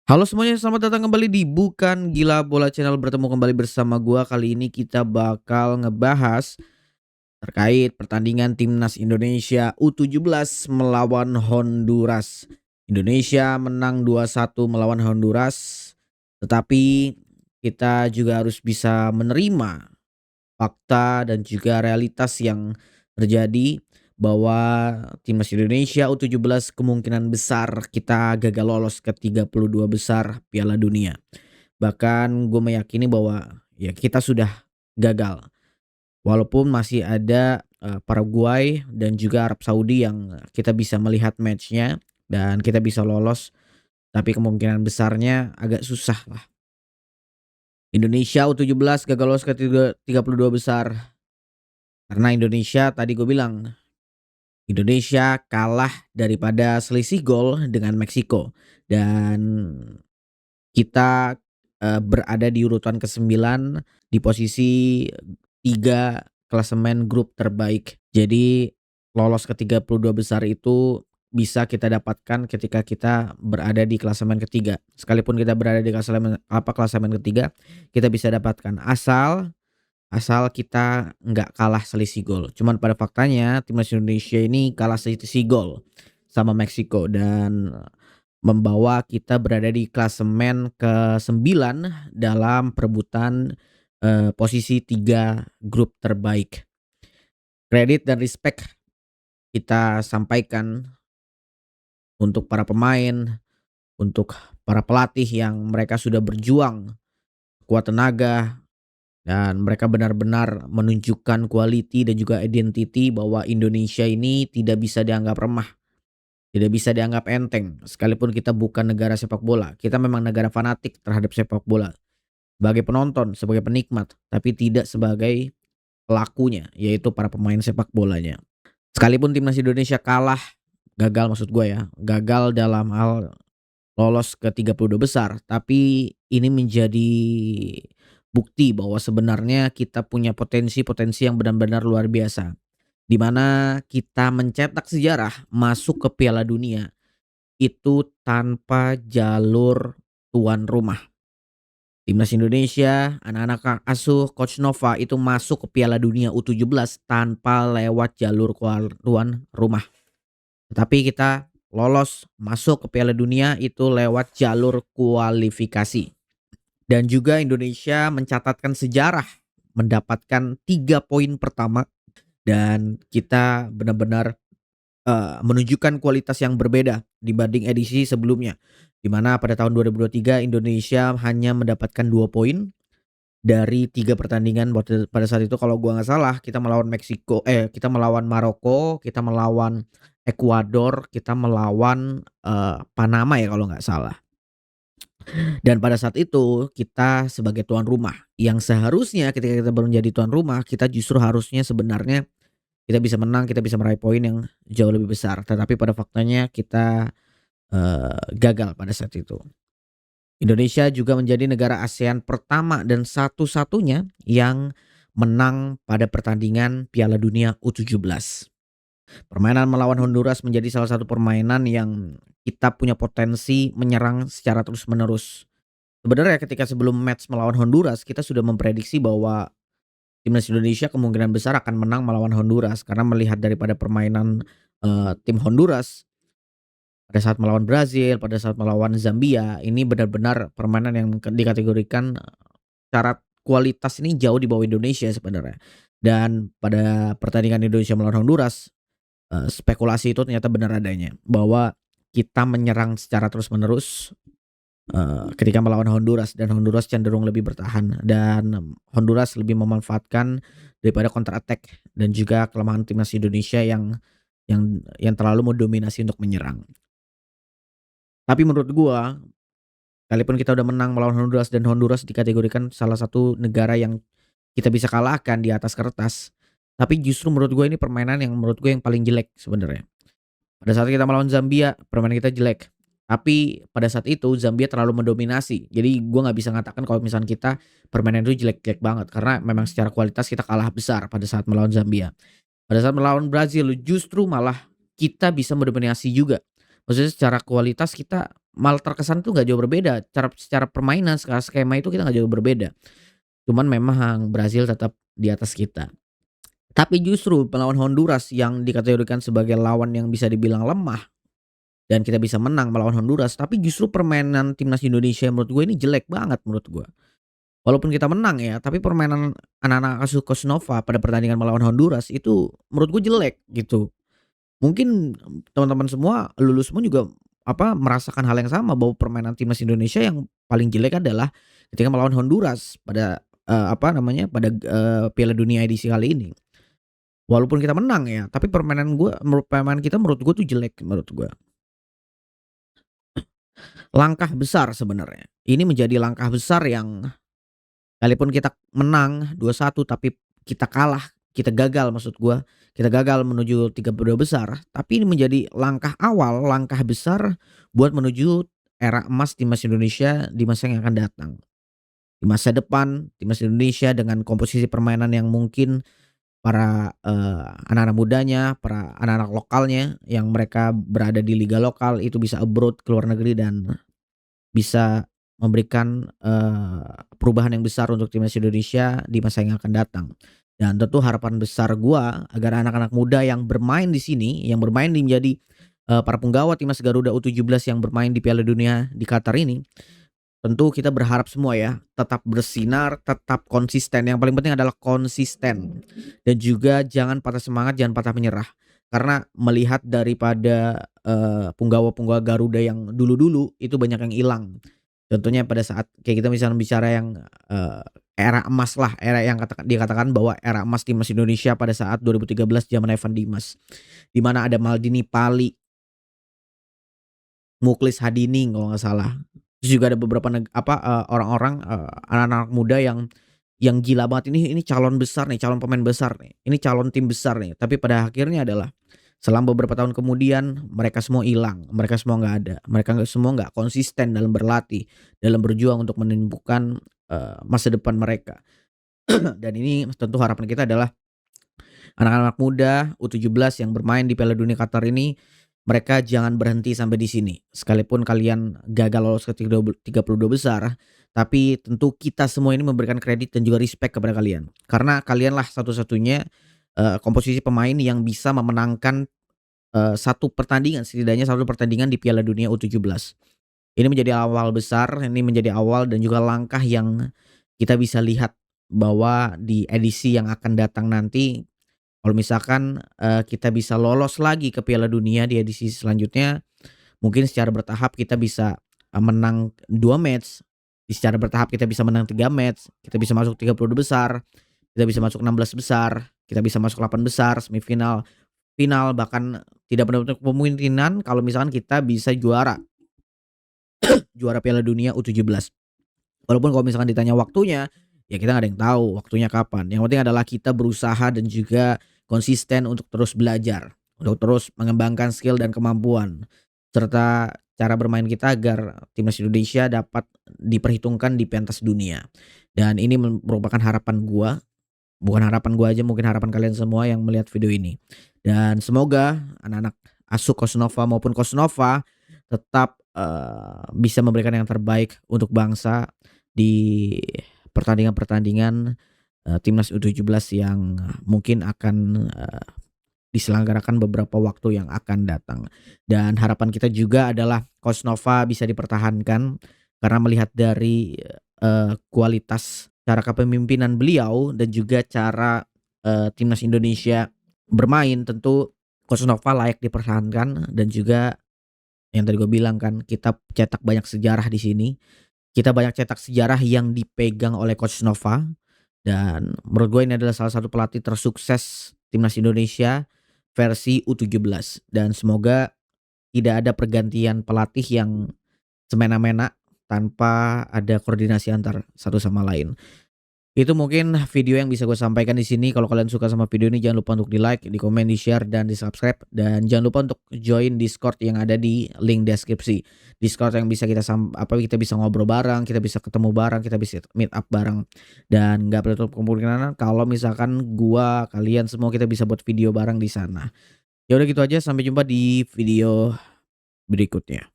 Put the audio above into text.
Halo semuanya, selamat datang kembali di Bukan Gila Bola Channel. Bertemu kembali bersama gua. Kali ini kita bakal ngebahas terkait pertandingan timnas Indonesia U17 melawan Honduras. Indonesia menang 2-1 melawan Honduras, tetapi kita juga harus bisa menerima fakta dan juga realitas yang terjadi bahwa timnas Indonesia U17 kemungkinan besar kita gagal lolos ke 32 besar Piala Dunia. Bahkan gue meyakini bahwa ya kita sudah gagal. Walaupun masih ada Paraguay dan juga Arab Saudi yang kita bisa melihat matchnya dan kita bisa lolos, tapi kemungkinan besarnya agak susah lah. Indonesia U17 gagal lolos ke 32 besar karena Indonesia tadi gue bilang Indonesia kalah daripada selisih gol dengan Meksiko dan kita, berada di urutan ke-9 di posisi 3 klasemen grup terbaik. Jadi lolos ke 32 besar itu bisa kita dapatkan ketika kita berada di klasemen ketiga. Sekalipun kita berada di klasemen ketiga, kita bisa dapatkan asal kita nggak kalah selisih gol. Cuman pada faktanya timnas Indonesia ini kalah selisih gol sama Meksiko dan membawa kita berada di klasemen ke-9 dalam perebutan, posisi 3 grup terbaik. Kredit dan respect kita sampaikan untuk para pemain, untuk para pelatih yang mereka sudah berjuang kuat tenaga dan mereka benar-benar menunjukkan quality dan juga identity bahwa Indonesia ini tidak bisa dianggap remah, tidak bisa dianggap enteng. Sekalipun kita bukan negara sepak bola, kita memang negara fanatik terhadap sepak bola. Sebagai penonton, sebagai penikmat, tapi tidak sebagai pelakunya, yaitu para pemain sepak bolanya. Sekalipun timnas Indonesia kalah, gagal maksud gue ya, gagal dalam hal lolos ke 32 besar, tapi ini menjadi bukti bahwa sebenarnya kita punya potensi-potensi yang benar-benar luar biasa. Di mana kita mencetak sejarah masuk ke Piala Dunia itu tanpa jalur tuan rumah. Timnas Indonesia, anak-anak asuh Coach Nova itu masuk ke Piala Dunia U17 tanpa lewat jalur tuan rumah. Tetapi kita lolos masuk ke Piala Dunia itu lewat jalur kualifikasi. Dan juga Indonesia mencatatkan sejarah mendapatkan 3 poin pertama dan kita benar-benar menunjukkan kualitas yang berbeda dibanding edisi sebelumnya. Di mana pada tahun 2023 Indonesia hanya mendapatkan 2 poin dari 3 pertandingan pada saat itu kalau gua nggak salah kita melawan kita melawan Maroko, kita melawan Ekuador, kita melawan, Panama ya kalau nggak salah. Dan pada saat itu kita sebagai tuan rumah yang seharusnya ketika kita baru menjadi tuan rumah kita justru harusnya sebenarnya kita bisa menang, kita bisa meraih poin yang jauh lebih besar. Tetapi pada faktanya kita, gagal pada saat itu. Indonesia juga menjadi negara ASEAN pertama dan satu-satunya yang menang pada pertandingan Piala Dunia U17. Permainan melawan Honduras menjadi salah satu permainan yang kita punya potensi menyerang secara terus-menerus. Sebenarnya ketika sebelum match melawan Honduras, kita sudah memprediksi bahwa timnas Indonesia kemungkinan besar akan menang melawan Honduras karena melihat daripada permainan, tim Honduras pada saat melawan Brazil, pada saat melawan Zambia, ini benar-benar permainan yang dikategorikan, secara kualitas ini jauh di bawah Indonesia sebenarnya. Dan pada pertandingan Indonesia melawan Honduras, spekulasi itu ternyata benar adanya, bahwa kita menyerang secara terus-menerus, ketika melawan Honduras dan Honduras cenderung lebih bertahan dan Honduras lebih memanfaatkan daripada counter attack dan juga kelemahan timnas Indonesia yang terlalu mendominasi untuk menyerang. Tapi menurut gua, sekalipun kita udah menang melawan Honduras dan Honduras dikategorikan salah satu negara yang kita bisa kalahkan di atas kertas, tapi justru menurut gue ini permainan yang menurut gue yang paling jelek sebenarnya. Pada saat kita melawan Zambia, permainan kita jelek. Tapi pada saat itu Zambia terlalu mendominasi. Jadi gue nggak bisa ngatakan kalau misalnya kita permainan itu jelek-jelek banget karena memang secara kualitas kita kalah besar pada saat melawan Zambia. Pada saat melawan Brazil justru malah kita bisa mendominasi juga. Maksudnya secara kualitas kita malah terkesan tuh nggak jauh berbeda, secara permainan, secara skema itu kita nggak jauh berbeda. Cuman memang Brazil tetap di atas kita. Tapi justru melawan Honduras yang dikategorikan sebagai lawan yang bisa dibilang lemah dan kita bisa menang melawan Honduras, tapi justru permainan timnas Indonesia menurut gue ini jelek banget menurut gue. Walaupun kita menang ya, tapi permainan anak-anak asuh Coach Nova pada pertandingan melawan Honduras itu menurut gue jelek gitu. Mungkin teman-teman semua, lu semua juga merasakan hal yang sama bahwa permainan timnas Indonesia yang paling jelek adalah ketika melawan Honduras pada, Piala Dunia edisi kali ini. Walaupun kita menang ya, tapi permainan kita menurut gua tuh jelek menurut gua. Langkah besar sebenarnya. Ini menjadi langkah besar yang sekalipun kita menang 2-1 tapi kita kalah, kita gagal maksud gua, kita gagal menuju 32 besar, tapi ini menjadi langkah awal, langkah besar buat menuju era emas timnas Indonesia di masa yang akan datang. Di masa depan timnas Indonesia dengan komposisi permainan yang mungkin para, anak-anak mudanya, para anak-anak lokalnya yang mereka berada di liga lokal itu bisa abroad ke luar negeri dan bisa memberikan, perubahan yang besar untuk timnas Indonesia di masa yang akan datang. Dan tentu harapan besar gua agar anak-anak muda yang bermain di sini, yang bermain menjadi, para punggawa timnas Garuda U17 yang bermain di Piala Dunia di Qatar ini, tentu kita berharap semua ya, tetap bersinar, tetap konsisten, yang paling penting adalah konsisten. Dan juga jangan patah semangat, jangan patah menyerah. Karena melihat daripada, punggawa-punggawa Garuda yang dulu-dulu, itu banyak yang hilang. Contohnya pada saat kayak kita misalnya bicara yang, era emas lah, era yang dikatakan bahwa era emas timnas Indonesia pada saat 2013 zaman Evan Dimas. Di mana ada Maldini Pali, Muklis Hadiningg kalau nggak salah. Terus juga ada beberapa orang-orang, anak-anak muda yang gila banget, ini calon besar nih, calon pemain besar nih, ini calon tim besar nih, tapi pada akhirnya adalah selama beberapa tahun kemudian mereka semua hilang, mereka semua nggak ada, mereka semua nggak konsisten dalam berlatih, dalam berjuang untuk menentukan, masa depan mereka. Dan ini tentu harapan kita adalah anak-anak muda U17 yang bermain di Piala Dunia Qatar ini, mereka jangan berhenti sampai di sini. Sekalipun kalian gagal lolos ke 32 besar, tapi tentu kita semua ini memberikan kredit dan juga respect kepada kalian. Karena kalianlah satu-satunya, komposisi pemain yang bisa memenangkan, satu pertandingan, setidaknya satu pertandingan di Piala Dunia U17. Ini menjadi awal besar, ini menjadi awal dan juga langkah yang kita bisa lihat bahwa di edisi yang akan datang nanti kalau misalkan, kita bisa lolos lagi ke Piala Dunia di edisi selanjutnya, mungkin secara bertahap kita bisa, menang 2 match, secara bertahap kita bisa menang 3 match, kita bisa masuk 32 besar, kita bisa masuk 16 besar, kita bisa masuk 8 besar, semifinal, final, bahkan tidak menutup kemungkinan kalau misalkan kita bisa juara Piala Dunia U17. Walaupun kalau misalkan ditanya waktunya, ya kita nggak ada yang tahu waktunya kapan. Yang penting adalah kita berusaha dan juga konsisten untuk terus belajar, untuk terus mengembangkan skill dan kemampuan, serta cara bermain kita agar timnas Indonesia dapat diperhitungkan di pentas dunia. Dan ini merupakan harapan gua, bukan harapan gua aja, mungkin harapan kalian semua yang melihat video ini. Dan semoga anak-anak asuh Kosnova maupun Kosnova tetap, bisa memberikan yang terbaik untuk bangsa di pertandingan-pertandingan, timnas U17 yang mungkin akan, diselenggarakan beberapa waktu yang akan datang. Dan harapan kita juga adalah Coach Nova bisa dipertahankan karena melihat dari, kualitas cara kepemimpinan beliau dan juga cara, timnas Indonesia bermain, tentu Coach Nova layak dipertahankan. Dan juga yang tadi gue bilang kan, kita cetak banyak sejarah di sini. Kita banyak cetak sejarah yang dipegang oleh Coach Nova, dan menurut gue ini adalah salah satu pelatih tersukses timnas Indonesia versi U17. Dan semoga tidak ada pergantian pelatih yang semena-mena tanpa ada koordinasi antar satu sama lain. Itu mungkin video yang bisa gue sampaikan di sini. Kalau kalian suka sama video ini jangan lupa untuk di-like, di-komen, di-share, dan di-subscribe. Dan jangan lupa untuk join Discord yang ada di link deskripsi. Discord yang bisa kita bisa ngobrol bareng, kita bisa ketemu bareng, kita bisa meet up bareng. Dan nggak tertutup kemungkinan kalau misalkan kalian semua kita bisa buat video bareng di sana. Ya udah gitu aja, sampai jumpa di video berikutnya.